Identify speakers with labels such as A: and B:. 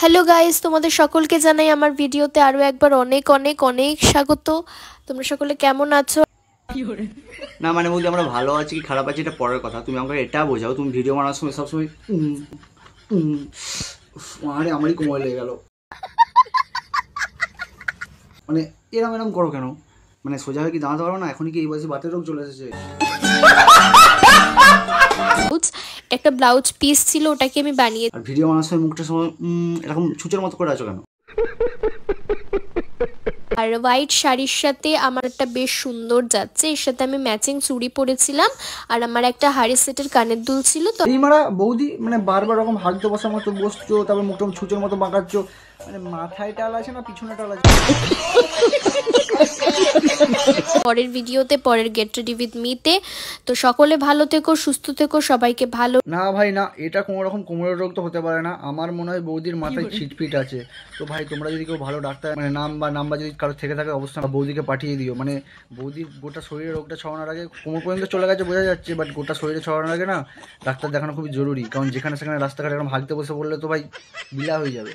A: Hello guys, তোমাদের সকলকে জানাই আমার ভিডিওতে আরো একবার অনেক অনেক অনেক স্বাগত। তোমরা সকলে কেমন আছো?
B: না মানে বলতে আমরা ভালো আছি কি খারাপ আছি এটা পরের কথা, তুমি আমাকে এটা বোঝাও। তুমি ভিডিও বানানোর সময় সবসময় আরে আমারই কোমর লেগে গেল। মানে এরম এরম করো কেন? মানে সোজা হয়ে কি দাঁড়াতে পারবো না? এখনই কি এই বয়সে বাতের রোগ চলে এসেছে?
A: একটা ব্লাউজ পিস ছিল, ওটাকে আমি বানিয়ে
B: আর ভিডিও বানানোর সময় মুখটা সময় এরকম ছুঁচের মতো করে আছো কেন?
A: আর হোয়াইট শাড়ির সাথে আমার একটা বেশ সুন্দর যাচ্ছে। এর সাথে আমি ম্যাচিং চুড়ি পরেছিলাম আর আমার একটা হাড়ি সেটের কানের দুল ছিল। তো
B: এই মারা বৌদি মানে বারবার রকম হালতে বসার মতো বসছো, তারপর মুখটা ছুঁচের মতো বাঁকাচ্ছো। মানে মাথায় টাল আছে না পিছনে টাল আছে?
A: পরের ভিডিওতে, পরের গেট রেডি উইথ মিতে। তো সকলে ভালো থেকো, সুস্থ থেকো, সবাইকে ভালো।
B: না ভাই না, এটা কোনো রকম কোমরের রোগ তো হতে পারে না। আমার মনে হয় বৌদির মাথায় ছিটফিট আছে। তো ভাই তোমরা যদি কেউ ভালো ডাক্তার মানে নাম্বার যদি কারো থেকে থাকে অবশ্যই বৌদিকে পাঠিয়ে দিও। মানে বৌদির গোটা শরীরে রোগটা ছড়ানোর আগে, কোমর পর্যন্ত চলে গেছে বোঝা যাচ্ছে, বাট গোটা শরীরে ছড়ানোর আগে না ডাক্তার দেখানো খুবই জরুরি। কারণ যেখানে সেখানে রাস্তাঘাটে এরকম হাঁটতে বসে পড়লে তো ভাই বিলা হয়ে যাবে।